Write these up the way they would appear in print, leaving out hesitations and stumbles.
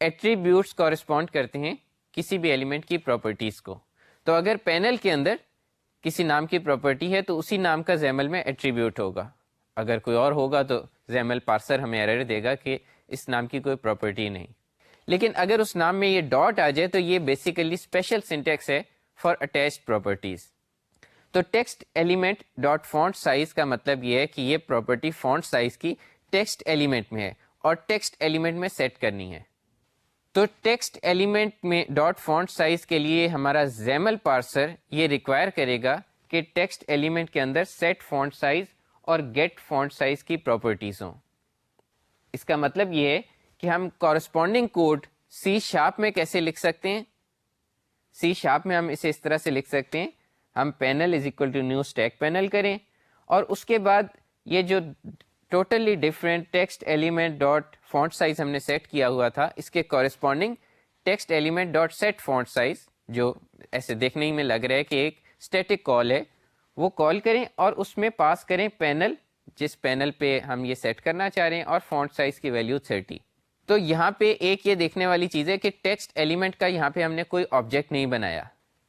Attributes correspond کرتے ہیں کسی بھی ایلیمنٹ کی پراپرٹیز کو. تو اگر پینل کے اندر کسی نام کی پراپرٹی ہے تو اسی نام کا زیمل میں ایٹریبیوٹ ہوگا. اگر کوئی اور ہوگا تو زیمل پارسر ہمیں ایرر دے گا کہ اس نام کی کوئی پراپرٹی نہیں. لیکن اگر اس نام میں یہ ڈاٹ آ جائے تو یہ بیسیکلی اسپیشل سنٹیکس ہے فار اٹیچڈ پراپرٹیز. تو text element dot font size کا مطلب یہ ہے کہ یہ پراپرٹی فونٹ سائز کی ٹیکسٹ ایلیمنٹ میں ہے اور ٹیکسٹ ایلیمنٹ میں سیٹ کرنی ہے. تو ٹیکسٹ ایلیمنٹ میں ڈاٹ فونٹ سائز کے لیے ہمارا زیمل پارسر یہ ریکوائر کرے گا کہ ٹیکسٹ ایلیمنٹ کے اندر سیٹ فونٹ سائز اور گیٹ فونٹ سائز کی پراپرٹیز ہوں. اس کا مطلب یہ ہے کہ ہم کورسپونڈنگ کوڈ سی شارپ میں کیسے لکھ سکتے ہیں. سی شارپ میں ہم اسے اس طرح سے لکھ سکتے ہیں, ہم panel is equal to new stack panel کریں اور اس کے بعد یہ جو totally different text element dot font size ہم نے سیٹ کیا ہوا تھا اس کے corresponding text element dot set font size, جو ایسے دیکھنے ہی میں لگ رہا ہے کہ ایک اسٹیٹک کال ہے, وہ کال کریں اور اس میں پاس کریں پینل, جس پینل پہ ہم یہ سیٹ کرنا چاہ رہے ہیں, اور فونٹ سائز کی ویلیو 30. تو یہاں پہ ایک یہ دیکھنے والی چیز ہے کہ ٹیکسٹ ایلیمنٹ کا یہاں پہ ہم نے کوئی آبجیکٹ نہیں بنایا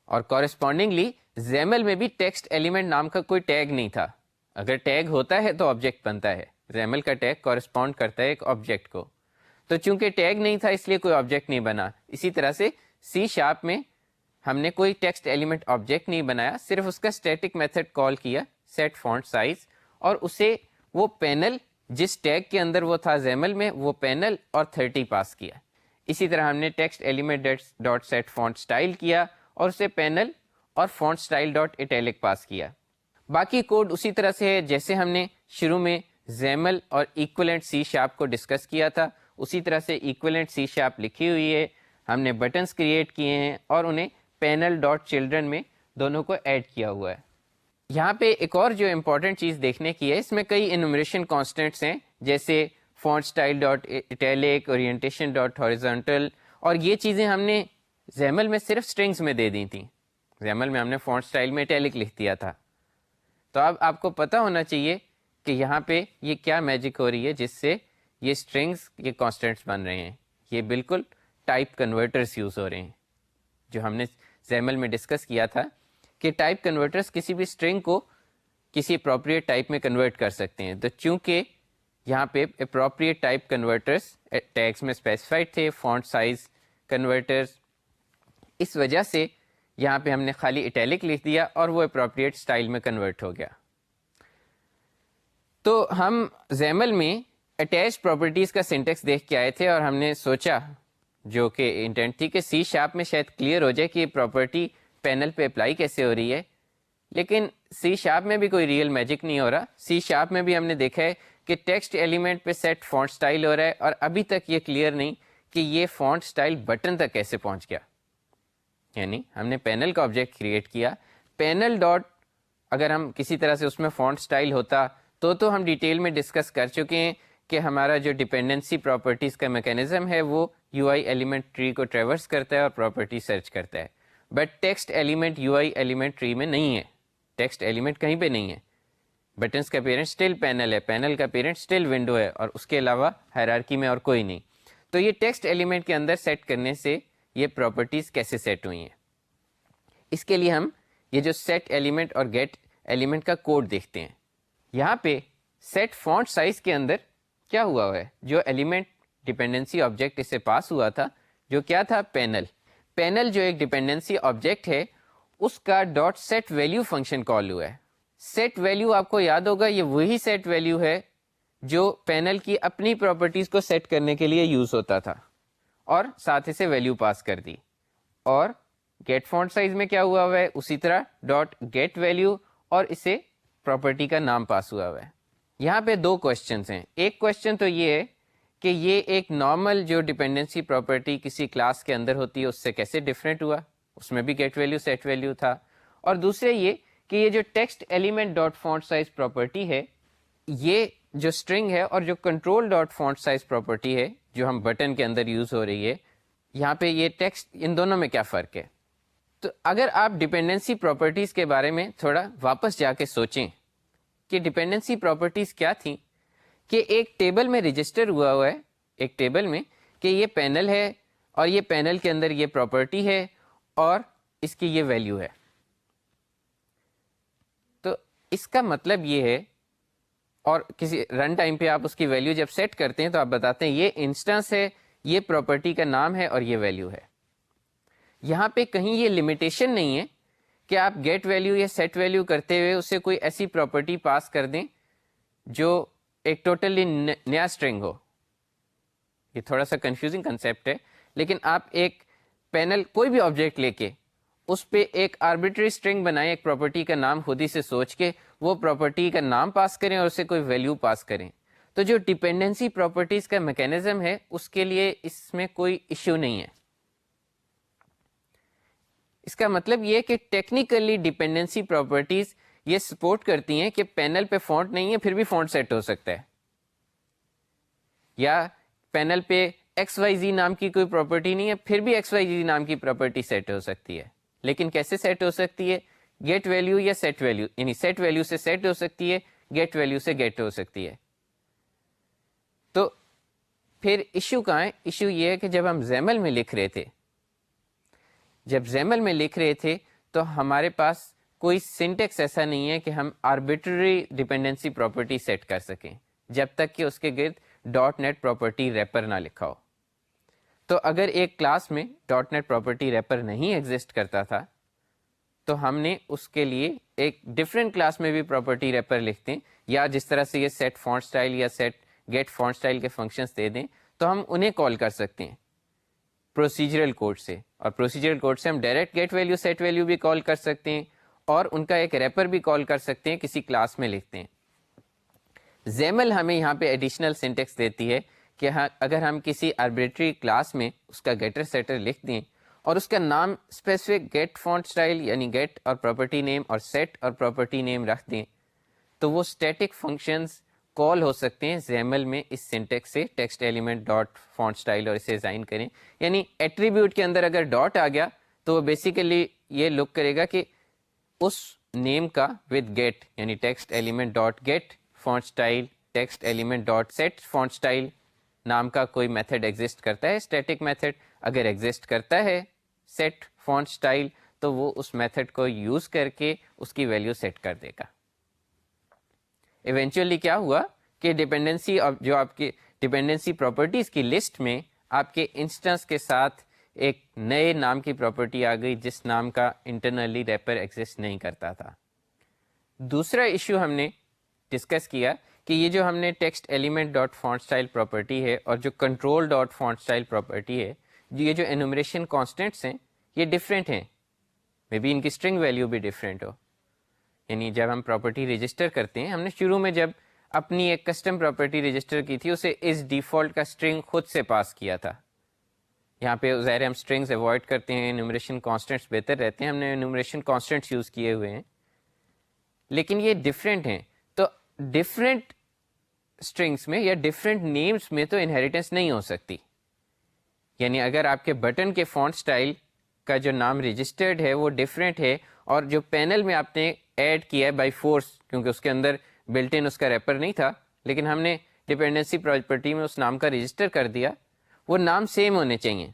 اور کورسپونڈنگلی زیمل میں بھی ٹیکسٹ ایلیمنٹ نام کا کوئی ٹیگ نہیں تھا. اگر ٹیگ ہوتا ہے تو آبجیکٹ بنتا ہے, زیمل کا ٹیگ کورسپونڈ کرتا ہے ایک آبجیکٹ کو. تو چونکہ ٹیگ نہیں تھا اس لیے کوئی آبجیکٹ نہیں بنا. اسی طرح سے سی شارپ میں ہم نے کوئی ٹیکسٹ ایلیمنٹ آبجیکٹ نہیں بنایا, صرف اس کا اسٹیٹک میتھڈ کال کیا سیٹ فونٹ سائز, اور اسے وہ پینل جس ٹیگ کے اندر وہ تھا زیمل میں وہ پینل اور 30 پاس کیا. اسی طرح ہم نے text element dot set font style کیا اور اسے پینل اور font style dot italic pass کیا. باقی کوڈ اسی طرح سے ہے جیسے ہم نے شروع میں زیمل اور ایکولنٹ سی شارپ کو ڈسکس کیا تھا, اسی طرح سے ایکولنٹ سی شارپ لکھی ہوئی ہے. ہم نے بٹنس کریٹ کیے ہیں اور انہیں پینل ڈاٹ چلڈرن میں دونوں کو ایڈ کیا ہوا ہے. یہاں پہ ایک اور جو امپورٹنٹ چیز دیکھنے کی ہے, اس میں کئی انومریشن کانسٹنٹس ہیں جیسے font style dot italic, orientation dot horizontal, اور یہ چیزیں ہم نے زیمل میں صرف اسٹرنگس میں دے دی تھیں. زیمل میں ہم نے فونٹ اسٹائل میں اٹیلک لکھ دیا تھا. تو اب آپ کو پتہ ہونا چاہیے کہ یہاں پہ یہ کیا میجک ہو رہی ہے جس سے یہ اسٹرنگس کے کانسٹنٹس بن رہے ہیں. یہ بالکل ٹائپ کنورٹرس یوز ہو رہے ہیں جو ہم نے زیمل میں ڈسکس کیا تھا کہ ٹائپ کنورٹرس کسی بھی اسٹرنگ کو کسی اپروپریٹ ٹائپ میں کنورٹ کر سکتے ہیں. تو چونکہ یہاں پہ اپروپریٹ ٹائپ کنورٹرس ٹیگس میں اسپیسیفائڈ تھے, فونٹ سائز کنورٹرس, اس وجہ سے یہاں پہ ہم نے خالی اٹیلک لکھ دیا اور وہ اپروپریٹ اسٹائل میں کنورٹ ہو گیا. تو ہم زیمل میں اٹیچ پراپرٹیز کا سینٹیکس دیکھ کے آئے تھے اور ہم نے سوچا, جو کہ انٹینٹ تھی, کہ سی شارپ میں شاید کلیئر ہو جائے کہ یہ پراپرٹی پینل پہ اپلائی کیسے ہو رہی ہے. لیکن سی شارپ میں بھی کوئی ریئل میجک نہیں ہو رہا. سی شارپ میں بھی ہم نے دیکھا ہے کہ ٹیکسٹ ایلیمنٹ پہ سیٹ فونٹ اسٹائل ہو رہا ہے اور ابھی تک یہ کلیئر نہیں کہ یہ فونٹ اسٹائل بٹن تک کیسے پہنچ گیا. یعنی ہم نے پینل کا آبجیکٹ کریٹ کیا, پینل ڈاٹ اگر ہم کسی طرح سے اس میں فونٹ اسٹائل ہوتا تو ہم ڈیٹیل میں ڈسکس کر چکے ہیں کہ ہمارا جو ڈپینڈنسی پراپرٹیز کا میکینزم ہے وہ یو آئی ایلیمنٹ ٹری کو ٹریورس کرتا ہے اور پراپرٹی سرچ کرتا ہے. But text element you I element tree میں نہیں ہے, ٹیکسٹ ایلیمنٹ کہیں پہ نہیں ہے. بٹنس کا پیرنٹ اسٹل پینل ہے, پینل کا پیرنٹ اسٹل ونڈو ہے, اور اس کے علاوہ ہائرارکی میں اور کوئی نہیں. تو یہ ٹیکسٹ ایلیمنٹ کے اندر سیٹ کرنے سے یہ پراپرٹیز کیسے سیٹ ہوئی ہیں, اس کے لیے ہم یہ جو سیٹ ایلیمنٹ اور گیٹ ایلیمنٹ کا کوڈ دیکھتے ہیں. یہاں پہ سیٹ فونٹ سائز کے اندر کیا ہوا ہے, جو ایلیمنٹ ڈپینڈنسی آبجیکٹ اس سے پاس ہوا تھا جو کیا تھا پینل. پینل جو ایک ڈپینڈنسی آبجیکٹ ہے اس کا dot set value function call ہوا ہے. سیٹ ویلیو آپ کو یاد ہوگا یہ وہی سیٹ ویلیو ہے جو پینل کی اپنی پراپرٹیز کو سیٹ کرنے کے لیے یوز ہوتا تھا, اور ساتھ اسے ویلیو پاس کر دی. اور گیٹ فونٹ سائز میں کیا ہوا ہے, اسی طرح ڈاٹ گیٹ ویلیو اور اسے پراپرٹی کا نام پاس ہوا ہے. یہاں پہ دو کوشچنس ہیں. ایک کوشچن تو یہ ہے کہ یہ ایک نارمل جو ڈپینڈنسی پراپرٹی کسی کلاس کے اندر ہوتی ہے اس سے کیسے ڈفرینٹ ہوا, اس میں بھی گیٹ ویلیو سیٹ ویلیو تھا. اور دوسرے یہ کہ یہ جو text element dot font size property ہے یہ جو اسٹرنگ ہے اور جو control dot font size property ہے جو ہم بٹن کے اندر یوز ہو رہی ہے, یہاں پہ یہ ٹیکسٹ ان دونوں میں کیا فرق ہے. تو اگر آپ ڈپینڈنسی پراپرٹیز کے بارے میں تھوڑا واپس جا کے سوچیں کہ ڈپینڈنسی پراپرٹیز کیا تھیں, کہ ایک ٹیبل میں رجسٹر ہوا ہے, ایک ٹیبل میں کہ یہ پینل ہے اور یہ پینل کے اندر یہ پراپرٹی ہے اور اس کی یہ ویلیو ہے. تو اس کا مطلب یہ ہے، اور کسی رن ٹائم پہ آپ اس کی ویلیو جب سیٹ کرتے ہیں تو آپ بتاتے ہیں یہ انسٹنس ہے، یہ پراپرٹی کا نام ہے اور یہ ویلیو ہے. یہاں پہ کہیں یہ لمیٹیشن نہیں ہے کہ آپ گیٹ ویلیو یا سیٹ ویلیو کرتے ہوئے اسے کوئی ایسی پراپرٹی پاس کر دیں جو ایک ٹوٹلی نیا اسٹرنگ ہو. یہ تھوڑا سا کنفیوزنگ کنسیپٹ ہے، لیکن آپ ایک پینل کوئی بھی آبجیکٹ لے کے اس پہ ایک آربیٹری اسٹرنگ بنائیں، ایک پراپرٹی کا نام خود ہی سے سوچ کے وہ پراپرٹی کا نام پاس کریں اور اسے کوئی ویلیو پاس کریں. تو جو ڈپینڈنسی پراپرٹیز کا میکینزم ہے اس کے لیے اس میں کوئی ایشو نہیں ہے. اس کا مطلب یہ کہ ٹیکنیکلی ڈپینڈنسی پراپرٹیز یہ سپورٹ کرتی ہیں کہ پینل پہ فونٹ نہیں ہے پھر بھی فونٹ سیٹ ہو سکتا ہے، یا پینل پہ ایکس وائی زی نام کی کوئی پراپرٹی نہیں ہے پھر بھی ایکس وائی زی نام کی پراپرٹی سیٹ ہو سکتی ہے. لیکن کیسے سیٹ ہو سکتی ہے؟ گیٹ ویلیو یا سیٹ ویلیو، یعنی سیٹ ویلیو سے سیٹ ہو سکتی ہے، گیٹ ویلیو سے گیٹ ہو سکتی ہے. تو پھر ایشو کہاں ہے؟ ایشو یہ ہے کہ جب ہم زیمل میں لکھ رہے تھے تو ہمارے پاس کوئی سنٹیکس ایسا نہیں ہے کہ ہم آربیٹری ڈپینڈنسی پراپرٹی سیٹ کر سکیں جب تک کہ اس کے گرد ڈاٹ نیٹ پراپرٹی ریپر نہ لکھا ہو. تو اگر ایک کلاس میں ڈاٹ نیٹ پراپرٹی ریپر نہیں ایگزسٹ کرتا تھا تو ہم نے اس کے لیے ایک ڈفرینٹ کلاس میں بھی پراپرٹی ریپر لکھتے ہیں، یا جس طرح سے یہ سیٹ فونٹ اسٹائل یا سیٹ گیٹ فونٹ اسٹائل کے فنکشنز دے دیں تو ہم انہیں کال کر سکتے ہیں پروسیجرل کوڈ سے. اور پروسیجرل کوڈ سے ہم direct get value set value بھی کال کر سکتے ہیں اور ان کا ایک ریپر بھی کال کر سکتے ہیں، کسی کلاس میں لکھتے ہیں. زیمل ہمیں یہاں پہ ایڈیشنل سینٹیکس دیتی ہے کہ اگر ہم کسی آربیٹری کلاس میں اس کا گیٹر سیٹر لکھ دیں اور اس کا نام اسپیسیفک گیٹ فونٹ اسٹائل یعنی گیٹ اور پراپرٹی نیم اور سیٹ اور پراپرٹی نیم رکھ دیں تو وہ اسٹیٹک فنکشنز کال ہو سکتے ہیں زیمل میں اس سینٹیکس سے. Text element dot font style اور اسے ڈیزائن کریں، یعنی ایٹریبیوٹ کے اندر اگر ڈاٹ آ گیا تو وہ بیسیکلی یہ لک کرے گا کہ اس نیم کا ود گیٹ یعنی text element dot get font style text element dot set font style نام کا کوئی میتھڈ ایگزسٹ کرتا ہے، اسٹیٹک میتھڈ. اگر ایگزسٹ کرتا ہے سیٹ فونٹ اسٹائل تو وہ اس میتھڈ کو یوز کر کے اس کی ویلیو سیٹ کر دے گا. ایونچولی کیا ہوا کہ ڈپینڈنسی جو آپ کی ڈپینڈنسی پراپرٹیز کی لسٹ میں آپ کے انسٹنس کے ساتھ ایک نئے نام کی پراپرٹی آ گئی جس نام کا انٹرنلی ریپر ایگزسٹ نہیں کرتا تھا. دوسرا ایشو ہم نے ڈسکس کیا کہ یہ جو ہم نے text element dot font style property ہے اور جو control dot font style property ہے، یہ جو انومریشن کانسٹنٹس ہیں یہ ڈفرینٹ ہیں، مے بی ان کی اسٹرنگ ویلیو بھی ڈفرینٹ ہو. یعنی جب ہم پراپرٹی رجسٹر کرتے ہیں، ہم نے شروع میں جب اپنی ایک کسٹم پراپرٹی رجسٹر کی تھی اسے اس ڈیفالٹ کا اسٹرنگ خود سے پاس کیا تھا. یہاں پہ ظاہر ہم اسٹرنگز اوائڈ کرتے ہیں، انومریشن کانسٹنٹس بہتر رہتے ہیں، ہم نے انومریشن کانسٹنٹس یوز کیے ہوئے ہیں، لیکن یہ ڈفرینٹ ہیں. تو ڈفرینٹ اسٹرنگس میں یا ڈفرینٹ نیمس میں تو انہیریٹنس نہیں ہو سکتی. یعنی اگر آپ کے بٹن کے فونٹ اسٹائل کا جو نام رجسٹرڈ ہے وہ ڈفرینٹ ہے اور جو پینل میں آپ نے ایڈ کیا ہے بائی فورس کیونکہ اس کے اندر بلٹ ان اس کا ریپر نہیں تھا لیکن ہم نے ڈپینڈنسی پراپرٹی میں اس نام کا رجسٹر کر دیا، وہ نام سیم ہونے چاہیے.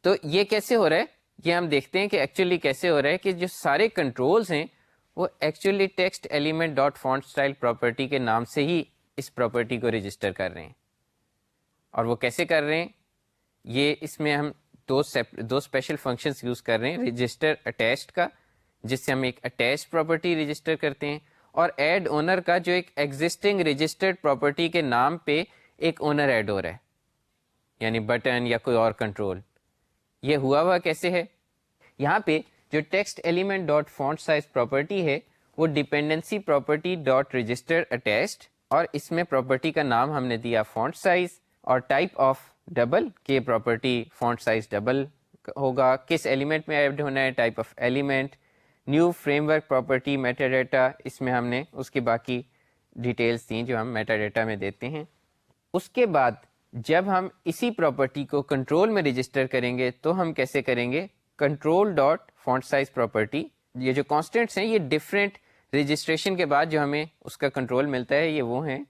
تو یہ کیسے ہو رہا ہے؟ یہ ہم دیکھتے ہیں کہ ایکچولی کیسے ہو رہا ہے کہ جو سارے کنٹرولز ہیں وہ actually text element dot font style property کے نام سے ہی اس پراپرٹی کو رجسٹر کر رہے ہیں. اور وہ کیسے کر رہے ہیں؟ یہ اس میں ہم دو اسپیشل فنکشنز یوز کر رہے ہیں، رجسٹر اٹیچڈ کا جس سے ہم ایک اٹیچ پراپرٹی رجسٹر کرتے ہیں، اور ایڈ اونر کا جو ایک ایگزسٹنگ رجسٹرڈ پراپرٹی کے نام پہ ایک اونر ایڈ ہو رہا ہے، یعنی بٹن یا کوئی اور کنٹرول. یہ ہوا کیسے ہے؟ یہاں پہ جو text element dot font size property ہے وہ dependency property dot register attached, اور اس میں پراپرٹی کا نام ہم نے دیا فونٹ سائز اور ٹائپ آف ڈبل، کہ پراپرٹی فونٹ سائز ڈبل ہوگا، کس ایلیمنٹ میں ایڈ ہونا ہے، type of element, new framework property metadata, اس میں ہم نے اس کی باقی ڈیٹیلز دیں جو ہم میٹا ڈیٹا میں دیتے ہیں. اس کے بعد جب ہم اسی پراپرٹی کو کنٹرول میں رجسٹر کریں گے تو ہم کیسے کریں گے؟ Control dot font size property, یہ جو کانسٹنٹس ہیں یہ ڈفرینٹ رجسٹریشن کے بعد جو ہمیں اس کا کنٹرول ملتا ہے یہ وہ ہیں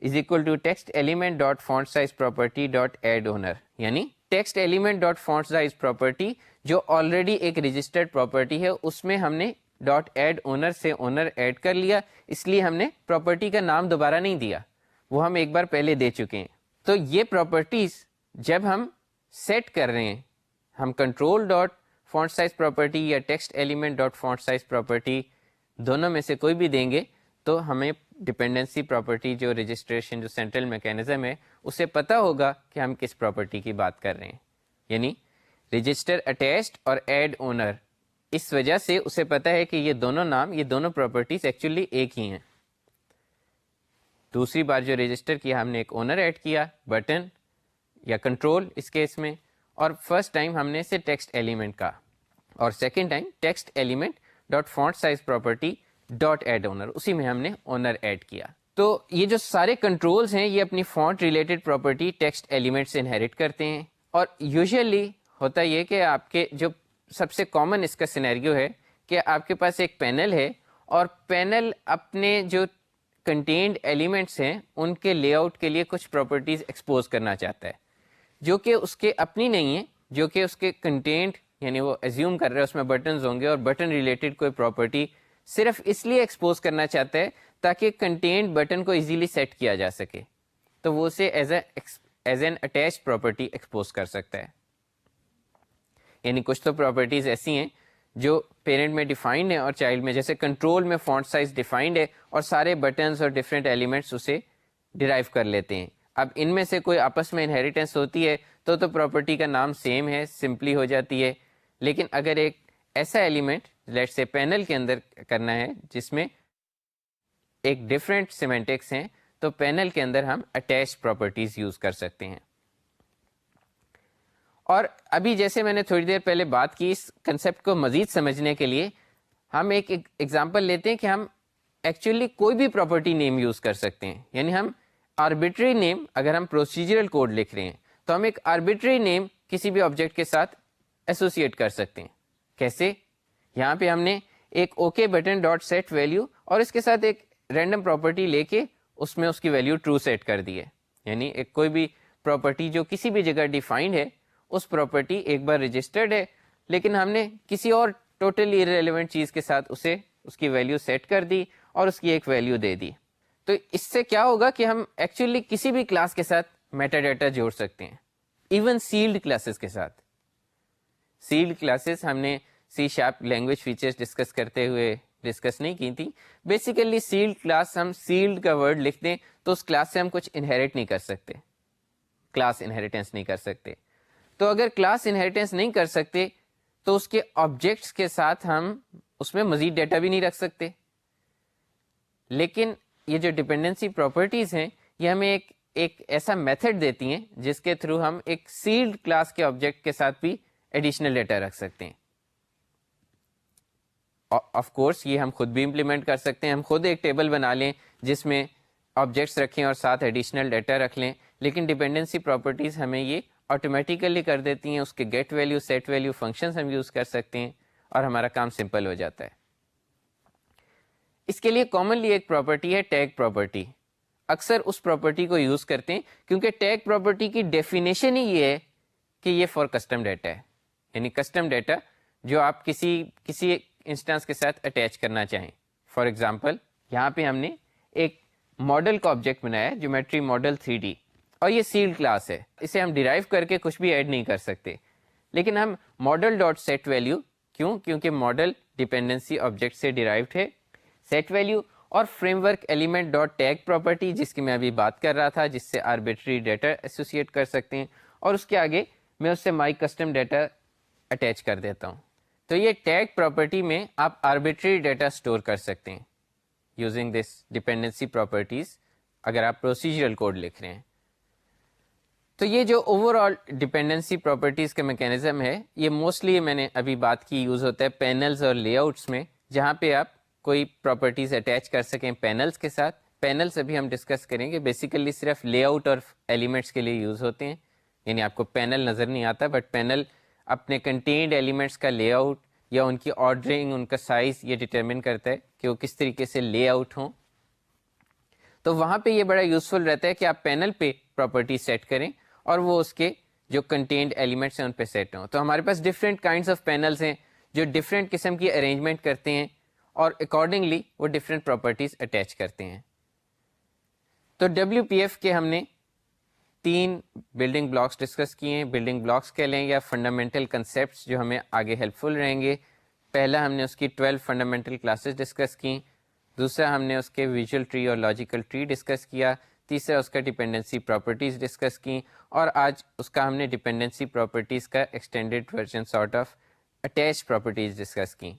is equal to text element dot font size property dot add owner. یعنی text element dot font size property جو آلریڈی ایک رجسٹرڈ پراپرٹی ہے اس میں ہم نے ڈاٹ ایڈ اونر سے اونر ایڈ کر لیا, اس لیے ہم نے پراپرٹی کا نام دوبارہ نہیں دیا, وہ ہم ایک بار پہلے دے چکے ہیں. تو یہ پراپرٹیز جب ہم سیٹ کر رہے ہیں, ہم control dot font size property یا text element dot font size property دونوں میں سے کوئی بھی دیں گے تو ہمیں ڈپینڈنسی پراپرٹی جو رجسٹریشن جو سینٹرل میکینزم ہے اسے پتہ ہوگا کہ ہم کس پراپرٹی کی بات کر رہے ہیں. یعنی رجسٹر اٹیچڈ اور ایڈ اونر, اس وجہ سے اسے پتہ ہے کہ یہ دونوں نام, یہ دونوں پراپرٹیز ایکچولی ایک ہی ہیں. دوسری بار جو رجسٹر کیا ہم نے ایک اونر ایڈ کیا, بٹن یا کنٹرول اس کیس میں, اور فرسٹ ٹائم ہم نے اسے ٹیکسٹ ایلیمنٹ کا, اور second time text element dot font size property dot add owner, اسی میں ہم نے اونر ایڈ کیا. تو یہ جو سارے کنٹرولز ہیں یہ اپنی font related property text element سے انہیریٹ کرتے ہیں. اور یوزلی ہوتا یہ کہ آپ کے جو سب سے کامن اس کا سینیریو ہے کہ آپ کے پاس ایک پینل ہے اور پینل اپنے جو کنٹینڈ ایلیمنٹس ہیں ان کے لے آؤٹ کے لیے کچھ پراپرٹیز ایکسپوز کرنا چاہتا ہے جو کہ اس کے اپنی نہیں ہیں, جو کہ اس کے کنٹینٹ یعنی وہ ایزیوم کر رہے ہیں اس میں بٹنز ہوں گے اور بٹن ریلیٹڈ کوئی پراپرٹی صرف اس لیے ایکسپوز کرنا چاہتا ہے تاکہ کنٹینٹ بٹن کو ایزیلی سیٹ کیا جا سکے, تو وہ اسے as an attach property expose کر سکتا ہے. یعنی کچھ تو پراپرٹیز ایسی ہیں جو پیرنٹ میں ڈیفائنڈ ہیں اور چائلڈ میں, جیسے کنٹرول میں فونٹ سائز ڈیفائنڈ ہے اور سارے بٹنز اور ڈفرینٹ ایلیمنٹس اسے ڈرائیو کر لیتے ہیں. اب ان میں سے کوئی آپس میں انہیریٹنس ہوتی ہے تو پراپرٹی کا نام سیم ہے, سمپلی ہو جاتی ہے. لیکن اگر ایک ایسا ایلیمنٹ لیٹ سے پینل کے اندر کرنا ہے جس میں ایک ڈفرینٹ سیمینٹکس ہیں تو پینل کے اندر ہم اٹیچ پراپرٹیز یوز کر سکتے ہیں. اور ابھی جیسے میں نے تھوڑی دیر پہلے بات کی, اس کنسیپٹ کو مزید سمجھنے کے لیے ہم ایک ایگزامپل لیتے ہیں کہ ہم ایکچولی کوئی بھی پراپرٹی نیم یوز کر سکتے ہیں. یعنی ہم آربیٹری نیم, اگر ہم پروسیجرل کوڈ لکھ رہے ہیں تو ہم ایک آربیٹری نیم کسی بھی آبجیکٹ کے ساتھ ایسوسیٹ کر سکتے ہیں. کیسے؟ یہاں پہ ہم نے ایک okay button dot set value اور اس کے ساتھ ایک رینڈم پراپرٹی لے کے اس میں اس کی ویلیو ٹرو سیٹ کر دی ہے. یعنی ایک کوئی بھی پراپرٹی جو کسی بھی جگہ ڈیفائنڈ ہے, اس پراپرٹی ایک بار رجسٹرڈ ہے لیکن ہم نے کسی اور ٹوٹلی ارریلیونٹ چیز کے ساتھ اسے اس کی ویلیو سیٹ کر دی اور اس کی ایک ویلیو دے دی. تو اس سے کیا ہوگا کہ ہم ایکچولی کسی بھی کلاس کے ساتھ میٹا ڈیٹا جوڑ سکتے ہیں, ایون سیلڈ کلاسز کے ساتھ. سیلڈ کلاسز ہم نے C sharp language features discuss کرتے ہوئے ڈسکس نہیں کی تھی. بیسیکلی سیلڈ کلاس, ہم سیلڈ کا ورڈ لکھ دیں تو اس کلاس سے ہم کچھ انہیریٹ نہیں کر سکتے, کلاس انہیریٹنس نہیں کر سکتے. تو اگر کلاس انہیریٹنس نہیں کر سکتے تو اس کے آبجیکٹس کے ساتھ ہم اس میں مزید ڈیٹا بھی نہیں رکھ سکتے. لیکن یہ جو ڈپینڈنسی پراپرٹیز ہیں یہ ہمیں ایک ایسا میتھڈ دیتی ہیں جس کے تھرو ہم ایک سیلڈ کلاس کے آبجیکٹ کے ساتھ بھی ایڈیشنل ڈیٹا رکھ سکتے ہیں. آف کورس یہ ہم خود بھی امپلیمنٹ کر سکتے ہیں, ہم خود ایک ٹیبل بنا لیں جس میں آبجیکٹس رکھیں اور ساتھ ایڈیشنل ڈیٹا رکھ لیں, لیکن ڈپینڈنسی پراپرٹیز ہمیں یہ آٹومیٹیکلی کر دیتی ہیں. اس کے get value, set value functions ہم یوز کر سکتے ہیں اور ہمارا کام سمپل ہو جاتا ہے. اس کے لیے کامنلی ایک پراپرٹی ہے ٹیگ پراپرٹی. اکثر اس پراپرٹی کو یوز کرتے ہیں کیونکہ ٹیگ پراپرٹی کی ڈیفینیشن ہی یہ ہے کہ یہ فار کسٹم ڈیٹا ہے. یعنی کسٹم ڈیٹا جو آپ کسی انسٹنس کے ساتھ اٹیچ کرنا چاہیں. فار ایگزامپل یہاں پہ ہم نے ایک ماڈل کا آبجیکٹ بنایا ہے, جیومیٹری ماڈل 3D, اور یہ سیلڈ کلاس ہے. اسے ہم ڈیرائیو کر کے کچھ بھی ایڈ نہیں کر سکتے, لیکن ہم ماڈل ڈاٹ سیٹ ویلیو, کیونکہ ماڈل ڈیپینڈنسی آبجیکٹ سے ڈیرائیوڈ ہے, سیٹ ویلیو اور frame work element dot tag property جس کی میں ابھی بات کر رہا تھا, جس سے آربیٹری ڈیٹا ایسوسیٹ کر سکتے ہیں, اور اس کے آگے میں اس سے مائی کسٹم ڈیٹا اٹیچ کر دیتا ہوں. تو یہ ٹیگ پراپرٹی میں آپ آربیٹری ڈیٹا اسٹور کر سکتے ہیں یوزنگ دس ڈیپینڈنسی پراپرٹیز اگر آپ پروسیجرل کوڈ لکھ رہے ہیں. تو یہ جو اوور آل ڈیپینڈنسی پراپرٹیز کا میکینزم ہے یہ موسٹلی میں نے ابھی بات کی یوز ہوتا ہے پینلز اور لے آؤٹس میں, جہاں پہ آپ کوئی پراپرٹیز اٹیچ کر سکیں پینلز کے ساتھ. پینلز ابھی ہم ڈسکس کریں گے, بیسیکلی صرف لے آؤٹ اور ایلیمنٹس کے لیے یوز ہوتے ہیں. یعنی آپ کو پینل نظر نہیں آتا, بٹ پینل اپنے کنٹینڈ ایلیمنٹس کا لے آؤٹ یا ان کی آرڈرنگ, ان کا سائز یہ ڈٹرمن کرتا ہے کہ وہ کس طریقے سے لے آؤٹ ہوں. تو وہاں پہ یہ بڑا یوزفل رہتا ہے کہ آپ پینل پہ پراپرٹی سیٹ کریں اور وہ اس کے جو کنٹینڈ ایلیمنٹس ہیں ان پہ سیٹ ہوں. تو ہمارے پاس ڈفرینٹ کائنڈس آف پینلس ہیں جو ڈفرینٹ قسم کی ارینجمنٹ کرتے ہیں اور اکارڈنگلی وہ ڈفرینٹ پراپرٹیز اٹیچ کرتے ہیں. تو WPF کے ہم نے 3 بلڈنگ بلاکس ڈسکس کیے ہیں. بلڈنگ بلاکس کہہ لیں یا فنڈامنٹل کنسیپٹس جو ہمیں آگے ہیلپ فل رہیں گے. پہلا ہم نے اس کی 12 فنڈامنٹل کلاسز ڈسکس کی. دوسرا ہم نے اس کے ویژول ٹری اور لاجیکل ٹری ڈسکس کیا. تیسرا اس کا ڈپینڈنسی پراپرٹیز ڈسکس کی. اور آج اس کا ہم نے ڈپینڈنسی پراپرٹیز کا extended version sort of attach properties discuss کی,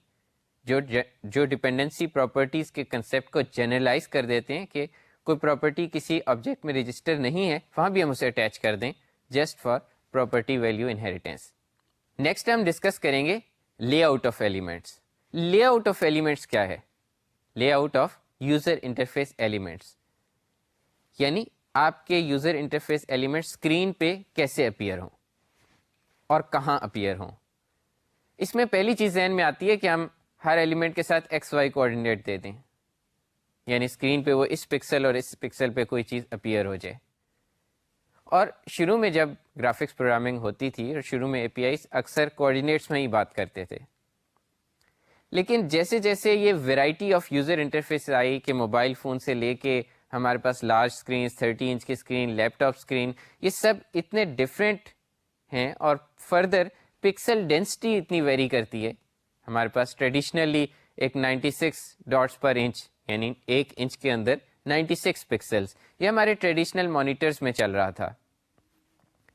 جو ڈپینڈنسی پراپرٹیز کے کنسیپٹ کو جنرلائز کر دیتے ہیں کہ کوئی پراپرٹی کسی آبجیکٹ میں رجسٹر نہیں ہے وہاں بھی ہم اسے اٹیچ کر دیں just for property value inheritance. Next ہم ڈسکس کریں گے lay out of elements. Lay out of elements کیا ہے؟ Lay out of user interface elements, یعنی آپ کے یوزر انٹرفیس ایلیمنٹس اسکرین پہ کیسے اپیئر ہوں اور کہاں اپیئر ہوں. اس میں پہلی چیز ذہن میں آتی ہے کہ ہم ہر ایلیمنٹ کے ساتھ XY کوآرڈینیٹ دے دیں, یعنی اسکرین پہ وہ اس پکسل اور اس پکسل پہ کوئی چیز اپیئر ہو جائے. اور شروع میں جب گرافکس پروگرامنگ ہوتی تھی اور شروع میں APIs اکثر کوآرڈینیٹس میں ہی بات کرتے تھے, لیکن جیسے جیسے یہ ویرائٹی آف یوزر انٹرفیس آئی کہ موبائل فون سے لے کے ہمارے پاس لارج اسکرین 30 انچ کی اسکرین, لیپ ٹاپ اسکرین, یہ سب اتنے ڈفرینٹ ہیں اور فردر پکسل ڈینسٹی اتنی ویری کرتی ہے. ہمارے پاس ٹریڈیشنلی ایک 96 ڈاٹس پر انچ یعنی 1 انچ کے اندر 96 پکسلز, یہ ہمارے ٹریڈیشنل مانیٹرز میں چل رہا تھا.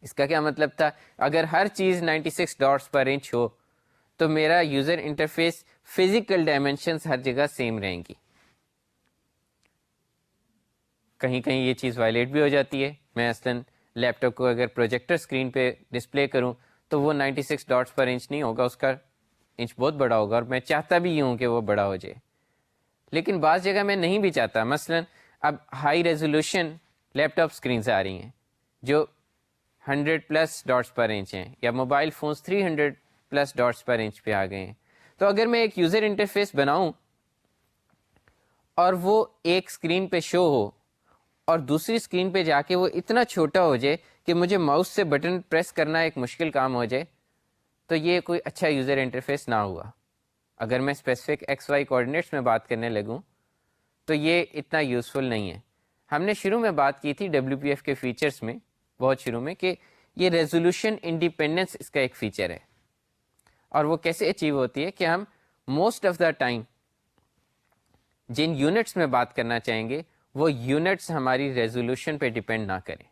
اس کا کیا مطلب تھا؟ اگر ہر چیز 96 ڈاٹس پر انچ ہو تو میرا یوزر انٹرفیس فزیکل ڈائمینشنز ہر جگہ سیم رہیں گی. کہیں کہیں یہ چیز وائلیٹ بھی ہو جاتی ہے. میں اصلاً لیپ ٹاپ کو اگر پروجیکٹر اسکرین پہ ڈسپلے کروں تو وہ 96 ڈاٹس پر انچ نہیں ہوگا, اس کا انچ بہت بڑا ہوگا اور میں چاہتا بھی ہوں کہ وہ بڑا ہو جائے, لیکن بعض جگہ میں نہیں بھی چاہتا. مثلاً اب ہائی ریزولوشن لیپ ٹاپ اسکرینز آ رہی ہیں جو 100+ ڈاٹس پر انچ ہیں, یا mobile phones 300+ dots per inch پہ آ گئے ہیں. تو اگر میں ایک یوزر انٹرفیس بناؤں اور وہ ایک اسکرین پہ شو ہو اور دوسری اسکرین پہ جا کے وہ اتنا چھوٹا ہو جائے کہ مجھے ماؤس سے بٹن پریس کرنا ایک مشکل کام ہو جائے, تو یہ کوئی اچھا یوزر انٹرفیس نہ ہوا. اگر میں اسپیسیفک XY کوآرڈینیٹس میں بات کرنے لگوں تو یہ اتنا یوزفل نہیں ہے. ہم نے شروع میں بات کی تھی WPF کے فیچرز میں, بہت شروع میں, کہ یہ ریزولوشن انڈیپینڈنس اس کا ایک فیچر ہے. اور وہ کیسے اچیو ہوتی ہے کہ ہم موسٹ آف دا ٹائم جن یونٹس میں بات کرنا چاہیں گے وہ یونٹس ہماری ریزولوشن پہ ڈیپینڈ نہ کریں.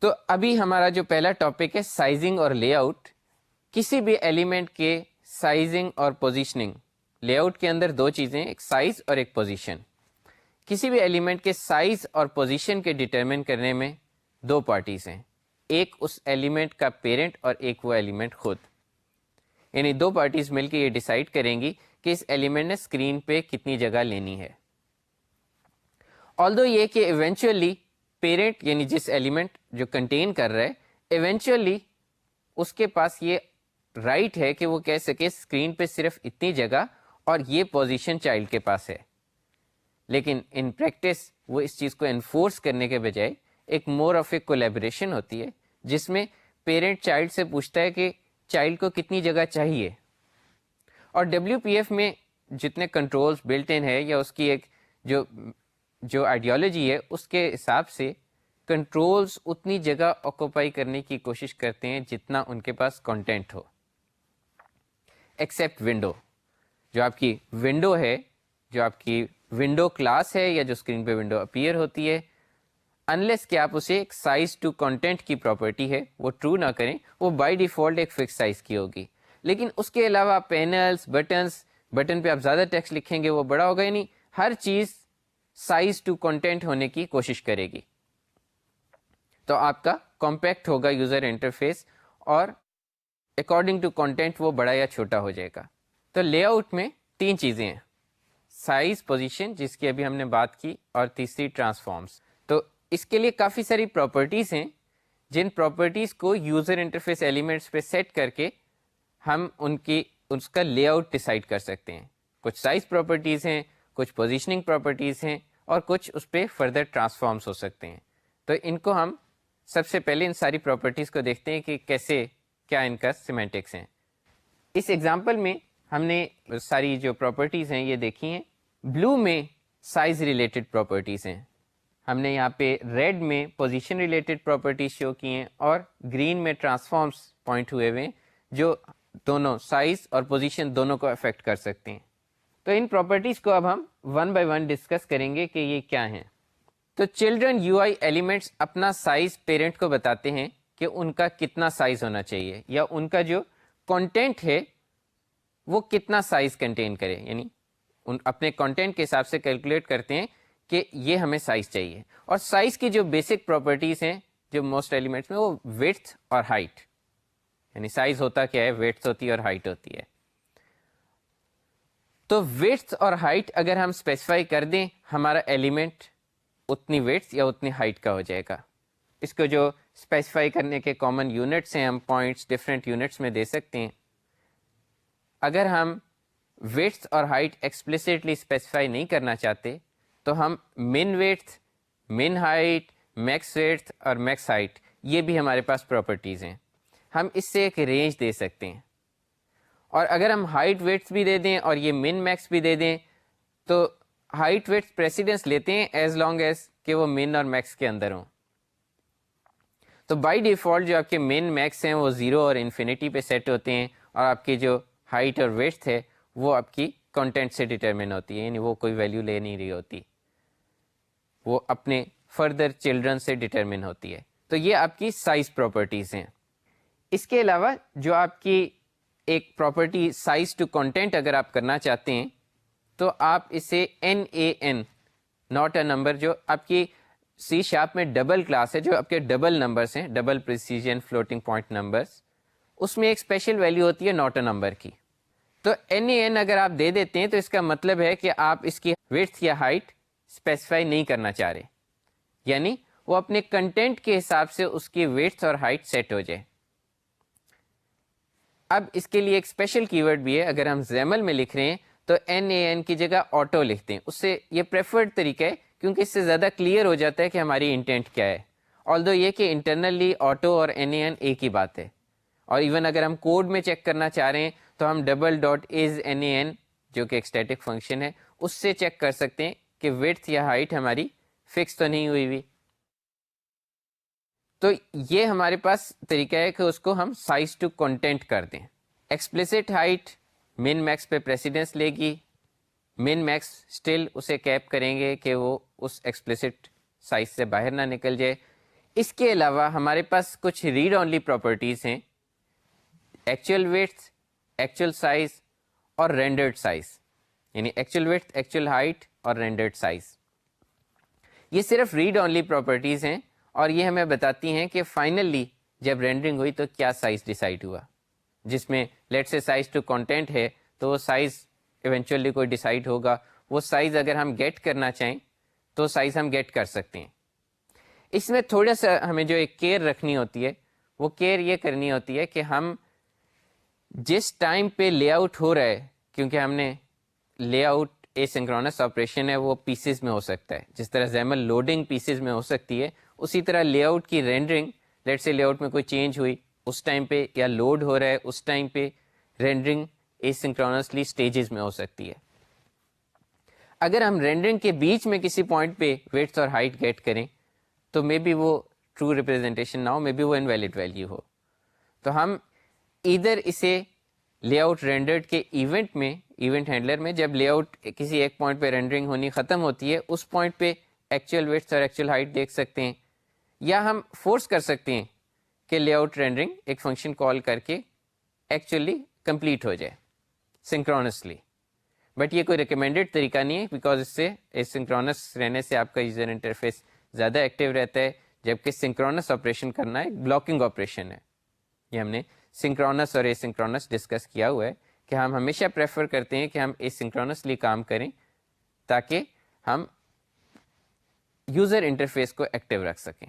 تو ابھی ہمارا جو پہلا ٹاپک ہے سائزنگ اور لے آؤٹ. کسی بھی ایلیمنٹ کے سائزنگ اور پوزیشننگ, لے آؤٹ کے اندر 2 چیزیں, ایک سائز اور ایک پوزیشن. کسی بھی ایلیمنٹ کے سائز اور پوزیشن کے ڈٹرمن کرنے میں 2 پارٹیز ہیں, ایک اس ایلیمنٹ کا پیرنٹ اور ایک وہ ایلیمنٹ خود. یعنی 2 پارٹیز مل کے یہ ڈیسائیڈ کریں گی کہ اس ایلیمنٹ نے اسکرین پہ کتنی جگہ لینی ہے. آلدو یہ کہ ایونچولی پیرنٹ یعنی جس ایلیمنٹ جو کنٹین کر رہا ہے, ایونچولی اس کے پاس یہ رائٹ ہے کہ وہ کہہ سکے اسکرین پہ صرف اتنی جگہ اور یہ پوزیشن چائلڈ کے پاس ہے. لیکن ان پریکٹس وہ اس چیز کو انفورس کرنے کے بجائے ایک مور آف اے کولیبریشن ہوتی ہے جس میں پیرنٹ چائلڈ سے پوچھتا ہے کہ چائلڈ کو کتنی جگہ چاہیے. اور WPF میں جتنے کنٹرولز بلٹ ان ہے یا اس کی ایک جو آئیڈیالوجی ہے اس کے حساب سے کنٹرولز اتنی جگہ آکوپائی کرنے کی کوشش کرتے ہیں جتنا ان کے پاس کنٹینٹ ہو, ایکسیپٹ ونڈو. جو آپ کی ونڈو ہے, جو آپ کی ونڈو کلاس ہے یا جو اسکرین پہ ونڈو اپیئر ہوتی ہے, انلیس کہ آپ اسے ایک سائز ٹو کنٹینٹ کی پراپرٹی ہے وہ ٹرو نہ کریں, وہ بائی ڈیفالٹ ایک فکس سائز کی ہوگی. لیکن اس کے علاوہ پینلز, بٹن پہ آپ زیادہ ٹیکسٹ لکھیں گے وہ بڑا ہوگا, یعنی ہر چیز سائز ٹو کنٹینٹ ہونے کی کوشش کرے گی. تو آپ کا کمپیکٹ ہوگا یوزر انٹرفیس اور اکارڈنگ ٹو کنٹینٹ وہ بڑا یا چھوٹا ہو جائے گا. تو لے آؤٹ میں 3 چیزیں ہیں, سائز, پوزیشن جس کی ابھی ہم نے بات کی, اور تیسری ٹرانسفارمز. تو اس کے لیے کافی ساری پراپرٹیز ہیں جن پراپرٹیز کو یوزر انٹرفیس ایلیمنٹس پہ سیٹ کر کے ہم اس کا لے آؤٹ ڈیسائیڈ کر سکتے ہیں. کچھ سائز پراپرٹیز ہیں, کچھ پوزیشننگ پراپرٹیز ہیں اور کچھ اس پہ فردر ٹرانسفارمس ہو سکتے ہیں. تو ان کو ہم سب سے پہلے ان ساری پراپرٹیز کو دیکھتے ہیں کہ کیسے کیا ان کا سیمینٹکس ہیں. اس ایگزامپل میں ہم نے ساری جو پراپرٹیز ہیں یہ دیکھی ہیں. بلو میں سائز ریلیٹڈ پراپرٹیز ہیں, ہم نے یہاں پہ ریڈ میں پوزیشن ریلیٹڈ پراپرٹیز شو کی ہیں, اور گرین میں ٹرانسفارمس پوائنٹ ہوئے ہوئے ہیں جو دونوں سائز اور پوزیشن دونوں کو افیکٹ کر سکتے ہیں. تو ان پراپرٹیز کو اب ہم ون بائی ون ڈسکس کریں گے کہ یہ کیا ہیں. تو چلڈرن یو آئی ایلیمنٹس اپنا سائز پیرنٹ کو بتاتے ہیں کہ ان کا کتنا سائز ہونا چاہیے, یا ان کا جو کنٹینٹ ہے وہ کتنا سائز کنٹین کرے, یعنی ان اپنے کنٹینٹ کے حساب سے کیلکولیٹ کرتے ہیں کہ یہ ہمیں سائز چاہیے. اور سائز کی جو بیسک پراپرٹیز ہیں جو موسٹ ایلیمنٹس میں, وہ ویڈتھ اور ہائٹ, یعنی سائز ہوتا کیا ہے, ویڈتھ ہوتی ہے اور ہائٹ ہوتی ہے. تو ویڈتھ اور ہائٹ اگر ہم اسپیسیفائی کر دیں, ہمارا ایلیمنٹ اتنی ویڈتھ یا اتنی ہائٹ کا ہو جائے گا. اس کو جو اسپیسیفائی کرنے کے کامن یونٹس ہیں, ہم پوائنٹس ڈفرینٹ یونٹس میں دے سکتے ہیں. اگر ہم ویڈتھ اور ہائٹ ایکسپلیسٹلی اسپیسیفائی نہیں کرنا چاہتے تو ہم من ویڈتھ, من ہائٹ, میکس ویڈتھ اور میکس ہائٹ, یہ بھی ہمارے پاس پراپرٹیز ہیں. ہم اس سے ایک رینج دے سکتے ہیں. اور اگر ہم ہائٹ ویڈتھ بھی دے دیں اور یہ من میکس بھی دے دیں تو ہائٹ ویڈتھ پریسیڈنس لیتے ہیں ایز لانگ ایز کہ وہ من اور میکس کے اندر ہوں. تو بائی ڈیفالٹ جو آپ کے من میکس ہیں وہ 0 اور انفینٹی پہ سیٹ ہوتے ہیں, اور آپ کی جو ہائٹ اور ویڈتھ ہے وہ آپ کی کنٹینٹ سے ڈٹرمن ہوتی ہے, یعنی وہ کوئی ویلیو لے نہیں رہی ہوتی, وہ اپنے فردر چلڈرن سے ڈٹرمن ہوتی ہے. تو یہ آپ کی سائز پراپرٹیز ہیں. اس کے علاوہ جو آپ کی ایک پراپرٹی سائز ٹو کنٹینٹ اگر آپ کرنا چاہتے ہیں تو آپ اسے NaN ناٹ اے نمبر, جو آپ کی سی شارپ میں ڈبل کلاس ہے, جو آپ کے ڈبل نمبرس ہیں, double precision floating point numbers, اس میں ایک اسپیشل ویلیو ہوتی ہے ناٹ اے نمبر کی. تو NaN اگر آپ دے دیتے ہیں تو اس کا مطلب ہے کہ آپ اس کی ویڈتھ یا ہائٹ اسپیسیفائی نہیں کرنا چاہ رہے, یعنی وہ اپنے کنٹینٹ کے حساب سے اس کی ویڈتھ اور ہائٹ سیٹ ہو جائے. اب اس کے لیے ایک اسپیشل کی ورڈ بھی ہے. اگر ہم زیمل میں لکھ رہے ہیں تو NaN کی جگہ آٹو لکھتے ہیں, اس سے یہ پریفرڈ طریقہ ہے کیونکہ اس سے زیادہ کلیئر ہو جاتا ہے کہ ہماری انٹینٹ کیا ہے. آلدو یہ کہ انٹرنلی آٹو اور NaN ایک ہی بات ہے, اور ایون اگر ہم کوڈ میں چیک کرنا چاہ رہے ہیں تو ہم ڈبل ڈاٹ از NaN جو کہ ایک اسٹیٹک فنکشن ہے اس سے چیک کر سکتے ہیں کہ ویڈتھ یا ہائٹ ہماری فکس تو نہیں ہوئی ہوئی. تو یہ ہمارے پاس طریقہ ہے کہ اس کو ہم سائز ٹو کنٹینٹ کر دیں. ایکسپلیسٹ ہائٹ من میکس پہ پریسیڈنس لے گی, من میکس اسٹل اسے کیپ کریں گے کہ وہ اس ایکسپلیسٹ سائز سے باہر نہ نکل جائے. اس کے علاوہ ہمارے پاس کچھ ریڈ اونلی پراپرٹیز ہیں, ایکچوئل ویڈتھ, ایکچوئل سائز اور رینڈرڈ سائز, یعنی ایکچوئل ویڈتھ, ایکچوئل ہائٹ اور رینڈرڈ سائز. یہ صرف ریڈ اونلی پراپرٹیز ہیں اور یہ ہمیں بتاتی ہیں کہ فائنلی جب رینڈرنگ ہوئی تو کیا سائز ڈیسائیڈ ہوا, جس میں لیٹ سے سائز ٹو کنٹینٹ ہے تو وہ سائز ایونچولی کوئی ڈیسائیڈ ہوگا. وہ سائز اگر ہم گیٹ کرنا چاہیں تو سائز ہم گیٹ کر سکتے ہیں. اس میں تھوڑا سا ہمیں جو ایک کیئر رکھنی ہوتی ہے, وہ کیئر یہ کرنی ہوتی ہے کہ ہم جس ٹائم پہ لے آؤٹ ہو رہا ہے, کیونکہ ہم نے lay out a synchronous operation ہے وہ پیسز میں ہو سکتا ہے, جس طرح زیمل لوڈنگ پیسز میں ہو سکتی ہے, اسی طرح لے آؤٹ کی رینڈرنگ, لیٹ سے لے آؤٹ میں کوئی چینج ہوئی اس ٹائم پہ, یا لوڈ ہو رہا ہے اس ٹائم پہ رینڈرنگ اے سنکرونسلی اسٹیجز میں ہو سکتی ہے. اگر ہم رینڈرنگ کے بیچ میں کسی پوائنٹ پہ ویڈتھ اور ہائٹ گیٹ کریں تو مے بی وہ ٹرو ریپرزنٹیشن نہ ہو, مے بی وہ انویلڈ ویلیو ہو. تو ہم ادھر اسے لے آؤٹ رینڈرڈ کے ایونٹ میں, ایونٹ ہینڈلر میں جب لے آؤٹ کسی ایک پوائنٹ پہ رینڈرنگ ہونی ختم ہوتی ہے اس پوائنٹ پہ ایکچوئل ویڈتھ اور ایکچوئل ہائٹ دیکھ سکتے ہیں, یا ہم فورس کر سکتے ہیں کہ لے آؤٹ رینڈرنگ ایک فنکشن کال کر کے ایکچولی کمپلیٹ ہو جائے سنکرونسلی. بٹ یہ کوئی ریکمینڈیڈ طریقہ نہیں ہے, بیکاز اس سے سنکرونس رہنے سے آپ کا یوزر انٹرفیس زیادہ ایکٹیو رہتا ہے, جبکہ سنکرونس آپریشن کرنا ایک بلاکنگ آپریشن ہے. یہ ہم نے سنکرونس اور اے سنکرونس ڈسکس کیا ہوا ہے کہ ہم ہمیشہ پریفر کرتے ہیں کہ ہم اے سنکرونسلی کام کریں تاکہ ہم یوزر انٹرفیس کو ایکٹیو رکھ سکیں.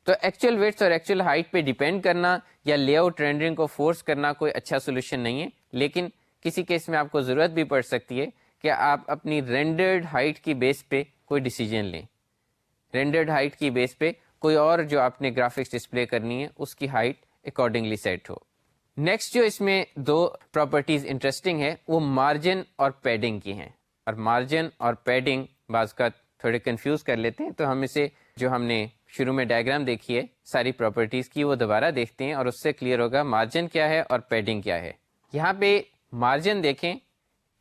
تو ایکچوئل ویڈتھ اور ایکچوئل ہائٹ پہ ڈیپینڈ کرنا یا لے آؤٹ رینڈرنگ کو فورس کرنا کوئی اچھا سولوشن نہیں ہے, لیکن کسی کیس میں آپ کو ضرورت بھی پڑ سکتی ہے کہ آپ اپنی رینڈرڈ ہائٹ کی بیس پہ کوئی ڈیسیجن لیں. رینڈرڈ ہائٹ کی بیس پہ کوئی اور جو آپ نے گرافکس ڈسپلے کرنی ہے اس کی ہائٹ اکارڈنگلی سیٹ ہو. نیکسٹ جو اس میں دو پراپرٹیز انٹرسٹنگ ہے وہ مارجن اور پیڈنگ کی ہیں. اور مارجن اور پیڈنگ بعض کا تھوڑے کنفیوز کر لیتے ہیں, تو ہم اسے جو ہم نے شروع میں ڈائیگرام دیکھی ہے ساری پراپرٹیز کی وہ دوبارہ دیکھتے ہیں اور اس سے کلیئر ہوگا مارجن کیا ہے اور پیڈنگ کیا ہے. یہاں پہ مارجن دیکھیں,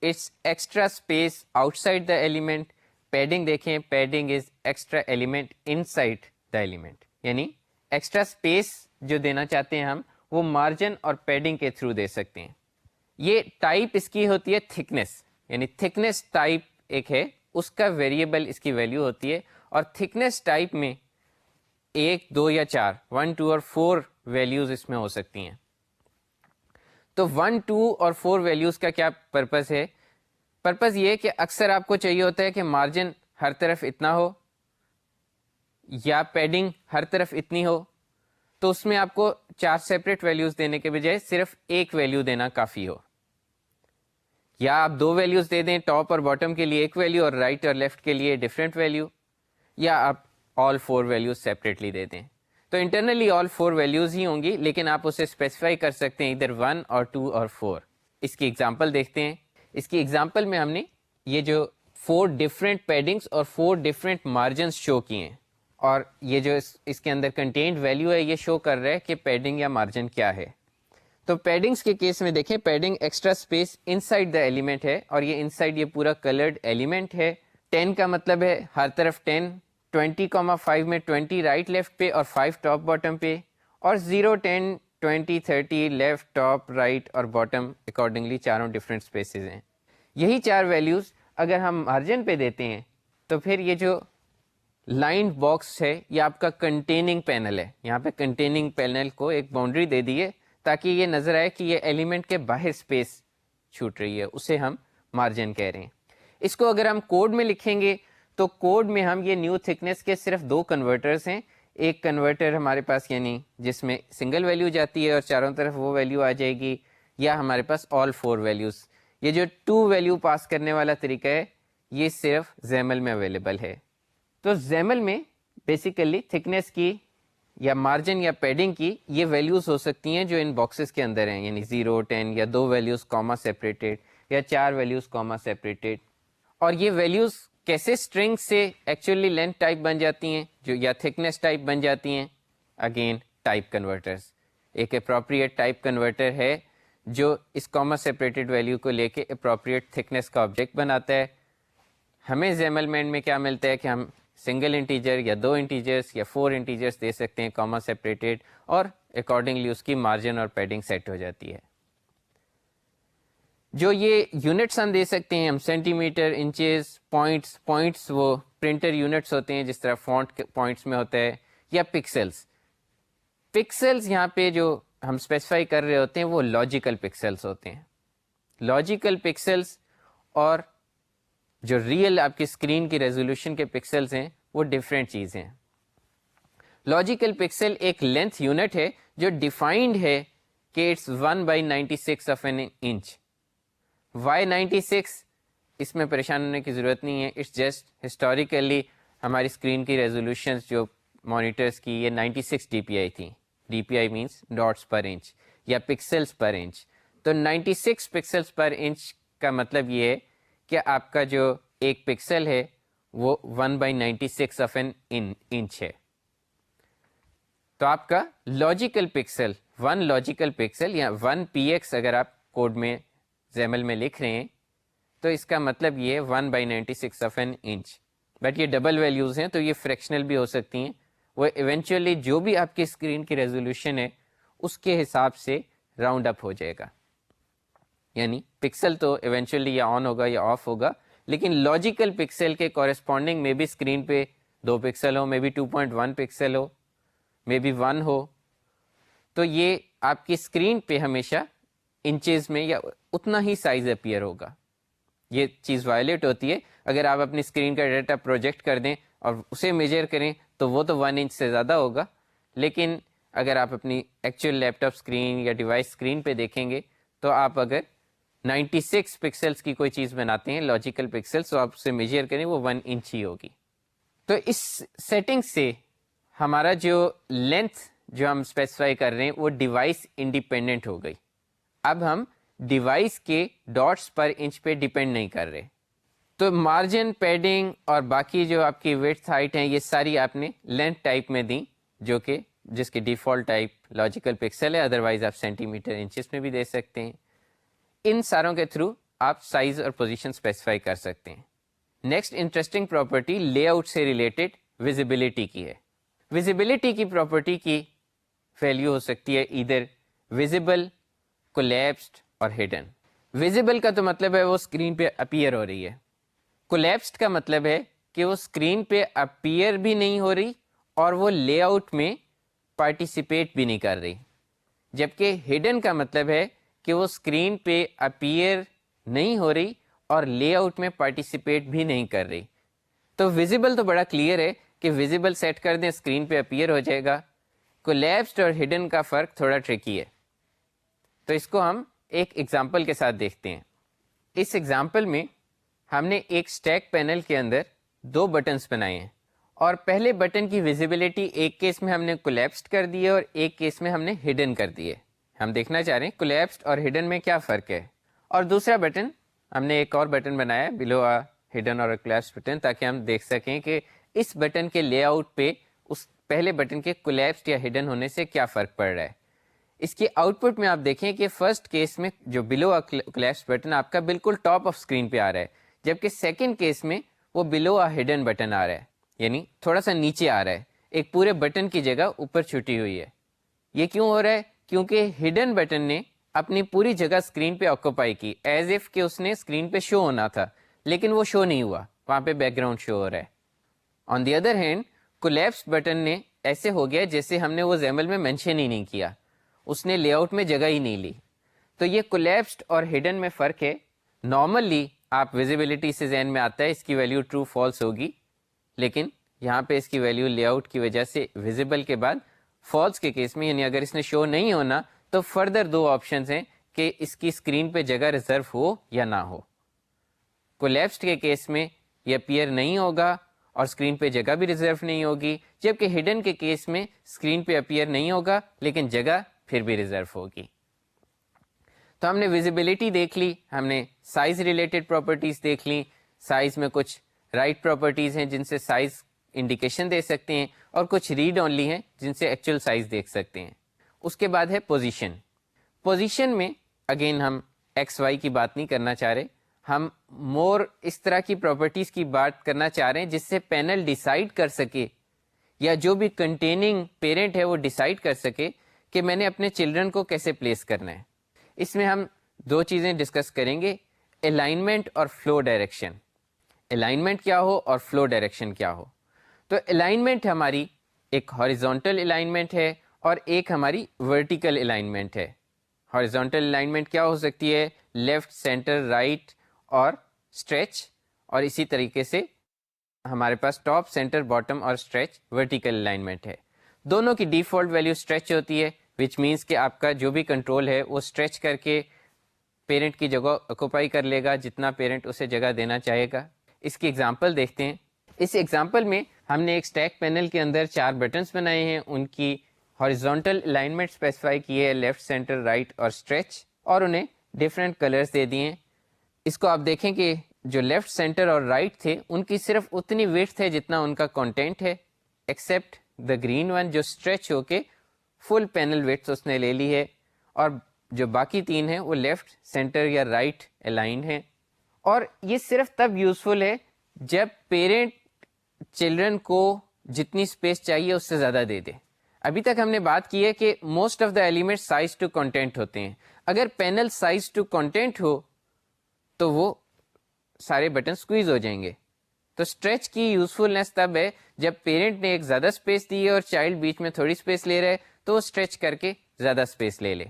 it's extra space outside the element. Padding دیکھیں, padding is extra element inside the element. یعنی ایکسٹرا اسپیس جو دینا چاہتے ہیں ہم وہ مارجن اور پیڈنگ کے تھرو دے سکتے ہیں. یہ ٹائپ اس کی ہوتی ہے تھکنیس, یعنی تھکنیس ٹائپ ایک ہے, اس کا ویریبل اس کی ویلیو ہوتی ہے. اور تھکنیس ٹائپ میں 1, 2 یا 4, 1, 2 اور 4 ویلیوز اس میں ہو سکتی ہیں. تو 1, 2 اور 4 ویلیوز کا کیا پرپز ہے؟ پرپز یہ کہ اکثر آپ کو چاہیے ہوتا ہے کہ مارجن ہر طرف اتنا ہو یا پیڈنگ ہر طرف اتنی ہو, تو اس میں آپ کو 4 سیپریٹ ویلیوز دینے کے بجائے صرف ایک ویلیو دینا کافی ہو. یا آپ 2 ویلیوز دے دیں, ٹاپ اور باٹم کے لیے ایک ویلیو اور رائٹ اور لیفٹ کے لیے ڈفرینٹ ویلیو, یا آپ آل 4 ویلیوز سیپریٹلی دے دیں. تو انٹرنلی آل 4 ویلیوز ہی ہوں گی, لیکن آپ اسے اسپیسیفائی کر سکتے ہیں ادھر 1 اور 2 اور 4. اس کی ایگزامپل دیکھتے ہیں. اس کی ایگزامپل میں ہم نے یہ جو 4 ڈفرینٹ پیڈنگس اور 4 ڈفرینٹ مارجنس شو کیے ہیں, اور یہ جو اس کے اندر کنٹینڈ ویلیو ہے یہ شو کر رہا ہے کہ پیڈنگ یا مارجن کیا ہے. تو پیڈنگس کے کیس میں دیکھیں, padding extra space in side the element ہے, اور یہ ان سائڈ یہ پورا کلرڈ ایلیمنٹ ہے. 10 کا مطلب ہے ہر طرف 10, 20,5 میں 20 رائٹ لیفٹ پہ اور 5 ٹاپ باٹم پہ, اور 0, 10, 20, 30 لیفٹ ٹاپ رائٹ اور باٹم اکارڈنگلی چاروں ڈفرینٹ اسپیسیز ہیں. یہی 4 ویلیوز اگر ہم مارجن پہ دیتے ہیں تو پھر یہ جو لائن باکس ہے یہ آپ کا کنٹیننگ پینل ہے. یہاں پہ کنٹیننگ پینل کو ایک باؤنڈری دے دیے تاکہ یہ نظر آئے کہ یہ ایلیمنٹ کے باہر اسپیس چھوٹ رہی ہے, اسے ہم مارجن کہہ رہے ہیں. اس کو اگر ہم کوڈ میں لکھیں گے تو کوڈ میں ہم یہ نیو تھکنیس کے صرف 2 کنورٹرز ہیں. ایک کنورٹر ہمارے پاس یعنی جس میں سنگل ویلیو جاتی ہے اور چاروں طرف وہ ویلیو آ جائے گی, یا ہمارے پاس آل 4 ویلیوز. یہ جو 2 ویلیو پاس کرنے والا طریقہ ہے یہ صرف زیمل میں اویلیبل ہے. تو زیمل میں بیسیکلی تھکنیس کی یا مارجن یا پیڈنگ کی یہ ویلیوز ہو سکتی ہیں جو ان باکسز کے اندر ہیں, یعنی 0, 10 یا 2 ویلیوز کاما سیپریٹیڈ یا 4 ویلیوز کاما سیپریٹیڈ. اور یہ ویلیوز کیسے اسٹرنگ سے ایکچولی لینتھ ٹائپ بن جاتی ہیں جو یا تھکنیس ٹائپ بن جاتی ہیں؟ Again type converters. ایک اپروپریٹ ٹائپ کنورٹر ہے جو اس کاما سیپریٹیڈ ویلیو کو لے کے اپروپریٹ تھکنیس کا آبجیکٹ بناتا ہے. ہمیں زیمل مین میں کیا ملتا ہے کہ ہم سنگل انٹیجر یا 2 انٹیجرس یا 4 انٹیجرس دے سکتے ہیں کاما سیپریٹیڈ, اور اکارڈنگلی اس کی مارجن اور پیڈنگ سیٹ ہو جاتی ہے. جو یہ یونٹس ہم دے سکتے ہیں, ہم سینٹی میٹر, انچز, پوائنٹس وہ پرنٹر یونٹس ہوتے ہیں جس طرح فونٹ پوائنٹس میں ہوتا ہے, یا پکسلز. پکسلز یہاں پہ جو ہم اسپیسیفائی کر رہے ہوتے ہیں وہ لاجیکل پکسلز ہوتے ہیں. لاجیکل پکسلز اور جو ریئل آپ کی اسکرین کی ریزولوشن کے پکسلز ہیں وہ ڈفرینٹ چیزیں ہیں. لاجیکل پکسل ایک لینتھ یونٹ ہے جو ڈیفائنڈ ہے کہ it's 1/96 of an inch. Why 96 اس میں پریشان ہونے کی ضرورت نہیں ہے, اٹس جسٹ ہسٹوریکلی ہماری اسکرین کی ریزولوشنز جو مانیٹرس کی یہ 96 DPI تھیں. DPI means dots per inch یا پکسلز پر انچ. تو 96 پکسلز پر انچ کا مطلب یہ ہے کہ آپ کا جو ایک پکسل ہے وہ 1/96 آف این انچ ہے. تو آپ کا لاجیکل پکسل 1 لاجیکل پکسل یا 1 PX اگر آپ کوڈ میں زیمل میں لکھ رہے ہیں تو اس کا مطلب یہ ہے 1/96 آف این انچ. بٹ یہ ڈبل ویلیوز ہیں تو یہ فریکشنل بھی ہو سکتی ہیں. وہ ایونچولی جو بھی آپ کی اسکرین کی ریزولوشن ہے اس کے حساب سے راؤنڈ اپ ہو جائے گا. یعنی پکسل تو ایونچولی یا آن ہوگا یا آف ہوگا, لیکن لاجیکل پکسل کے کورسپونڈنگ میں بھی اسکرین پہ 2 پکسل ہو, میں بھی 2.1 پکسل ہو, میں بھی 1 ہو, تو یہ آپ کی اسکرین پہ ہمیشہ انچز میں یا اتنا ہی سائز اپیئر ہوگا. یہ چیز وائلیٹ ہوتی ہے اگر آپ اپنی اسکرین کا ڈیٹا پروجیکٹ کر دیں اور اسے میجر کریں تو وہ تو 1 انچ سے زیادہ ہوگا, لیکن اگر آپ اپنی ایکچوئل لیپ ٹاپ اسکرین یا ڈیوائس اسکرین پہ دیکھیں گے تو آپ اگر 96 پکسلز کی کوئی چیز بناتے ہیں لاجیکل پکسلز، تو آپ اسے میجر کریں وہ 1 انچ ہی ہوگی. تو اس سیٹنگ سے ہمارا جو لینتھ جو ہم اسپیسیفائی کر رہے ہیں وہ ڈیوائس انڈیپینڈنٹ ہو گئی. اب ہم ڈیوائس کے ڈاٹس پر انچ پہ ڈیپینڈ نہیں کر رہے. تو مارجن، پیڈنگ اور باقی جو آپ کی ویڈتھ ہائٹ ہیں یہ ساری آپ نے لینتھ ٹائپ میں دیں، جو کہ جس کے ڈیفالٹ ٹائپ لاجیکل پکسل ہے، ادروائز آپ سینٹی میٹر انچز میں بھی دے سکتے ہیں. ان ساروں کے تھرو آپ سائز اور پوزیشن اسپیسیفائی کر سکتے ہیں. Next interesting property lay out سے ریلیٹڈ ویزیبلٹی کی ہے. ویزیبلٹی کی پراپرٹی کی ویلیو ہو سکتی ہے ادھر ویزیبل، کولیپسڈ اور ہڈن. ویزیبل کا تو مطلب ہے وہ اسکرین پہ اپیئر ہو رہی ہے. کولیپسڈ کا مطلب ہے کہ وہ اسکرین پہ اپیئر بھی نہیں ہو رہی اور وہ لے آؤٹ میں پارٹیسپیٹ بھی نہیں کر رہی. جبکہ ہڈن کا مطلب ہے کہ وہ اسکرین پہ اپیئر نہیں ہو رہی اور لے آؤٹ میں پارٹیسپیٹ بھی نہیں کر رہی. تو ویزیبل تو بڑا کلیئر ہے کہ ویزیبل سیٹ کر دیں اسکرین پہ اپیئر ہو جائے گا. کولیپسڈ اور ہڈن کا فرق تھوڑا ٹرکی ہے. تو اس کو ہم ایک ایگزامپل کے ساتھ دیکھتے ہیں. اس ایگزامپل میں ہم نے ایک اسٹیک پینل کے اندر 2 بٹنس بنائے ہیں اور پہلے بٹن کی ویزیبلٹی ایک کیس میں ہم نے کولیپسڈ کر دی ہے اور ایک کیس میں ہم نے ہڈن کر دی ہے. ہم دیکھنا چاہ رہے ہیں کولیپسڈ اور ہڈن میں کیا فرق ہے. اور دوسرا بٹن ہم نے ایک اور بٹن بنایا ہے بلو ہڈن اور کولیپسڈ بٹن، تاکہ ہم دیکھ سکیں کہ اس بٹن کے لے آؤٹ پہ اس پہلے بٹن کے کولیپسڈ یا ہڈن ہونے سے کیا فرق پڑ رہا ہے. اس کی آؤٹ پٹ میں آپ دیکھیں کہ فرسٹ کیس میں جو بلو کولیپسڈ بٹن آپ کا بالکل ٹاپ آف اسکرین پہ آ رہا ہے، جبکہ سیکنڈ کیس میں وہ بلو ہڈن بٹن آ رہا ہے، یعنی تھوڑا سا نیچے آ رہا ہے، ایک پورے بٹن کی جگہ اوپر چھٹی ہوئی ہے. یہ کیوں ہو رہا ہے؟ کیونکہ ہڈن بٹن نے اپنی پوری جگہ اسکرین پہ آکوپائی کی، ایز اف کہ اس نے اسکرین پہ شو ہونا تھا، لیکن وہ شو نہیں ہوا، وہاں پہ بیک گراؤنڈ شو ہو رہا ہے. On the other hand collapse button نے ایسے ہو گیا جیسے ہم نے وہ زیمل میں مینشن ہی نہیں کیا، اس نے لے آؤٹ میں جگہ ہی نہیں لی. تو یہ کولیپسڈ اور ہڈن میں فرق ہے. نارملی آپ ویزیبلٹی سے ذہن میں آتا ہے اس کی ویلیو ٹرو فالس ہوگی، لیکن یہاں پہ اس کی ویلیو لے آؤٹ کی وجہ سے ویزیبل کے بعد فالس کے کیس میں، یعنی اگر اس نے شو نہیں ہونا تو فردر 2 آپشنز ہیں کہ اس کی اسکرین پہ جگہ ریزرو ہو یا نہ ہو. کولیپسڈ کے کیس میں یہ اپیئر نہیں ہوگا اور اسکرین پہ جگہ بھی ریزرو نہیں ہوگی، جبکہ ہڈن کے کیس میں اسکرین پہ اپیئر نہیں ہوگا لیکن جگہ پھر بھی ریزرو ہوگی. تو ہم نے ویزیبلٹی دیکھ لی، ہم نے سائز ریلیٹڈ پراپرٹیز دیکھ لی. سائز میں کچھ رائٹ پراپرٹیز ہیں جن سے سائز انڈیکیشن دے سکتے ہیں اور کچھ ریڈ اونلی ہیں جن سے ایکچوئل سائز دیکھ سکتے ہیں. اس کے بعد ہے پوزیشن. پوزیشن میں اگین ہم ایکس وائی کی بات نہیں کرنا چاہ رہے، ہم مور اس طرح کی پراپرٹیز کی بات کرنا چاہ رہے ہیں جس سے پینل ڈیسائیڈ کر سکے یا جو بھی کنٹیننگ پیرنٹ ہے وہ ڈیسائیڈ کر سکے کہ میں نے اپنے چلڈرن کو کیسے پلیس کرنا ہے. اس میں ہم 2 چیزیں ڈسکس کریں گے، الائنمنٹ اور فلو ڈائریکشن. الائنمنٹ کیا ہو اور فلو ڈائریکشن کیا ہو. تو الائنمنٹ ہماری ایک ہاریزونٹل الائنمنٹ ہے اور ایک ہماری ورٹیکل الائنمنٹ ہے. ہاریزونٹل الائنمنٹ کیا ہو سکتی ہے؟ لیفٹ، سینٹر، رائٹ اور اسٹریچ. اور اسی طریقے سے ہمارے پاس ٹاپ، سینٹر، باٹم اور اسٹریچ ورٹیکل الائنمنٹ ہے. دونوں کی ڈیفالٹ ویلیو اسٹریچ ہوتی ہے، وچ مینس کہ آپ کا جو بھی کنٹرول ہے وہ اسٹریچ کر کے پیرنٹ کی جگہ آکوپائی کر لے گا جتنا پیرنٹ اسے جگہ دینا چاہے گا. اس کی ایگزامپل دیکھتے ہیں. اس ایگزامپل میں ہم نے ایک اسٹیک پینل کے اندر 4 بٹنس بنائے ہیں، ان کی ہاریزونٹل الائنمنٹ اسپیسیفائی کی ہے، لیفٹ، سینٹر، رائٹ اور اسٹریچ، اور انہیں ڈفرینٹ کلرز دے دیے ہیں. اس کو آپ دیکھیں کہ جو لیفٹ، سینٹر اور رائٹ تھے ان کی صرف اتنی ویڈتھ ہے جتنا ان کا کانٹینٹ ہے، ایکسیپٹ دا گرین ون جو اسٹریچ ہو کے فل پینل ویڈتھ اس نے لے لی ہے، اور جو باقی 3 ہیں وہ لیفٹ، سینٹر یا رائٹ الائنڈ ہیں. اور یہ صرف تب یوزفل ہے جب پیرنٹ چلڈرن کو جتنی اسپیس چاہیے اس سے زیادہ دے دے. ابھی تک ہم نے بات کی ہے کہ most of the element size to content ہوتے ہیں. اگر پینل سائز ٹو کنٹینٹ ہو تو وہ سارے بٹن سکویز ہو جائیں گے. تو اسٹریچ کی یوزفلنس تب ہے جب پیرنٹ نے ایک زیادہ اسپیس دی ہے اور چائلڈ بیچ میں تھوڑی اسپیس لے رہا ہے تو وہ اسٹریچ کر کے زیادہ اسپیس لے لے.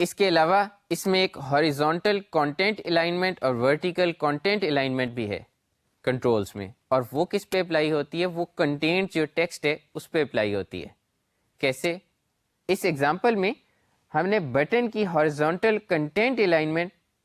اس کے علاوہ اس میں ایک ہاریزونٹل کانٹینٹ الائنمنٹ اور ورٹیکل کانٹینٹ الائنمنٹ بھی ہے کنٹرولز میں، اور وہ کس پہ اپلائی ہوتی ہے؟ وہ کنٹینٹ جو ٹیکسٹ ہے اس پہ اپلائی ہوتی ہے. کیسے؟ اس ایگزامپل میں ہم نے بٹن کی ہاریزونٹل کنٹینٹ الائنمنٹ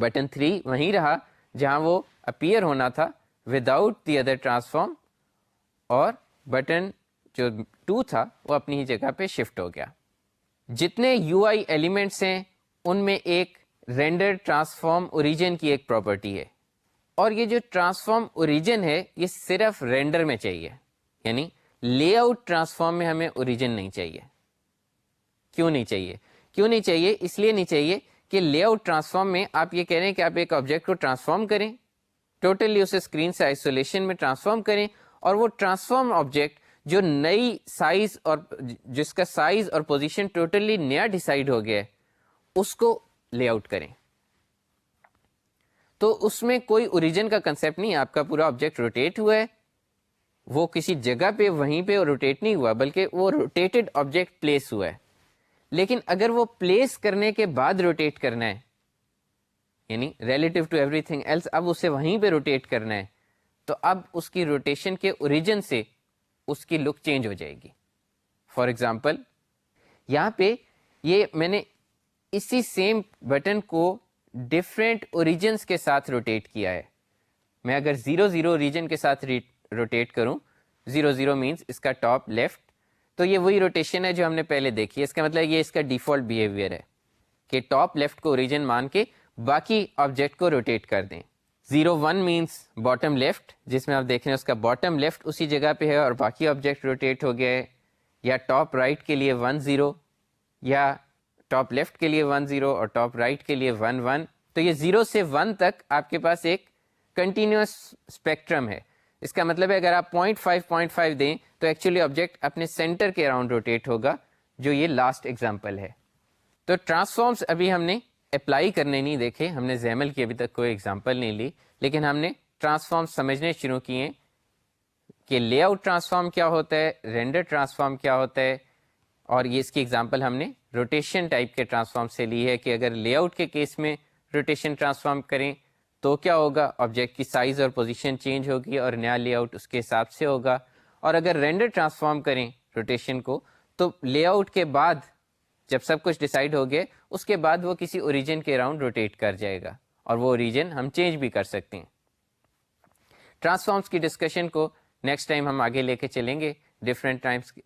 بٹن 3 وہیں رہا جہاں وہ اپیئر ہونا تھا وداؤٹ دی ادر ٹرانسفارم, اور بٹن جو 2 تھا وہ اپنی ہی جگہ پہ شفٹ ہو گیا. جتنے یو آئی ایلیمنٹس ہیں ان میں ایک رینڈر ٹرانسفارم اوریجن کی ایک پراپرٹی ہے, اور یہ جو ٹرانسفارم اوریجن ہے یہ صرف رینڈر میں چاہیے, یعنی لے آؤٹ ٹرانسفارم میں ہمیں اوریجن نہیں چاہیے. کیوں نہیں چاہیے؟ کیوں نہیں چاہیے؟ اس لیے نہیں چاہیے کہ لے آؤٹ ٹرانسفارم میں آپ یہ کہہ رہے ہیں کہ آپ ایک آبجیکٹ کو ٹرانسفارم کریں, ٹوٹلی اسے اسکرین سے آئسولیشن میں ٹرانسفارم کریں, اور وہ ٹرانسفارم آبجیکٹ جو نئی سائز اور جس کا سائز اور پوزیشن ٹوٹلی نیا ڈیسائیڈ ہو گیا ہے اس کو لے آؤٹ کریں. تو اس میں کوئی اوریجن کا کنسیپٹ نہیں. آپ کا پورا آبجیکٹ روٹیٹ ہوا ہے, وہ کسی جگہ پہ وہیں پہ روٹیٹ نہیں ہوا, بلکہ وہ روٹیٹڈ آبجیکٹ پلیس ہوا ہے. لیکن اگر وہ پلیس کرنے کے بعد روٹیٹ کرنا ہے, یعنی relative to everything else, اب اسے وہیں پہ روٹیٹ کرنا ہے, تو اب اس کی روٹیشن کے اوریجن سے اس کی لک چینج ہو جائے گی. فار ایگزامپل یہاں پہ یہ میں نے اسی سیم بٹن کو ڈفرینٹ اوریجنس کے ساتھ روٹیٹ کیا ہے. میں اگر 0 0 اوریجن کے ساتھ روٹیٹ کروں, 0 0 مینس اس کا ٹاپ لیفٹ, تو یہ وہی روٹیشن ہے جو ہم نے پہلے دیکھی ہے. اس کا مطلب یہ اس کا ڈیفالٹ بیہیویئر ہے کہ ٹاپ لیفٹ کو اوریجن مان کے باقی آبجیکٹ کو روٹیٹ کر دیں. 0 1 مینس باٹم لیفٹ, جس میں آپ دیکھ رہے ہیں اس کا باٹم لیفٹ اسی جگہ پہ ہے اور باقی آبجیکٹ روٹیٹ ہو گیا ہے. یا ٹاپ رائٹ کے لیے 1 0, یا ٹاپ لیفٹ کے لیے 1 0 اور ٹاپ رائٹ کے لیے 1 1. تو یہ 0 سے 1 تک آپ کے پاس ایک کنٹینیوس اسپیکٹرم ہے. اس کا مطلب ہے اگر آپ 0.5 دیں تو ایکچولی آبجیکٹ اپنے سینٹر کے اراؤنڈ روٹیٹ ہوگا, جو یہ لاسٹ ایگزامپل ہے. تو ٹرانسفارمس ابھی ہم نے اپلائی کرنے نہیں دیکھے, ہم نے زیمل کی ابھی تک کوئی ایگزامپل نہیں لی, لیکن ہم نے ٹرانسفارم سمجھنے شروع کیے کہ لے آؤٹ ٹرانسفارم کیا ہوتا ہے, رینڈر ٹرانسفارم کیا ہوتا ہے, اور یہ اس کی ایگزامپل ہم نے روٹیشن ٹائپ کے ٹرانسفارم سے لی ہے کہ اگر لے آؤٹ کے کیس میں روٹیشن ٹرانسفارم کریں تو کیا ہوگا, آبجیکٹ کی سائز اور پوزیشن چینج ہوگی اور نیا لے آؤٹ اس کے حساب سے ہوگا. اور اگر رینڈر ٹرانسفارم کریں روٹیشن کو تو لے آؤٹ کے بعد جب سب کچھ ڈیسائیڈ ہو گیا اس کے بعد وہ کسی اوریجن کے اراؤنڈ روٹیٹ کر جائے گا, اور وہ اوریجن ہم چینج بھی کر سکتے ہیں. ٹرانسفارمس کی ڈسکشن کو نیکسٹ ٹائم ہم آگے لے کے چلیں گے, ڈفرینٹ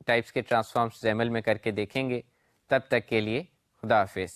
ٹائپس کے ٹرانسفارمس زیمل میں کر کے دیکھیں گے. تب تک کے لیے خدا حافظ.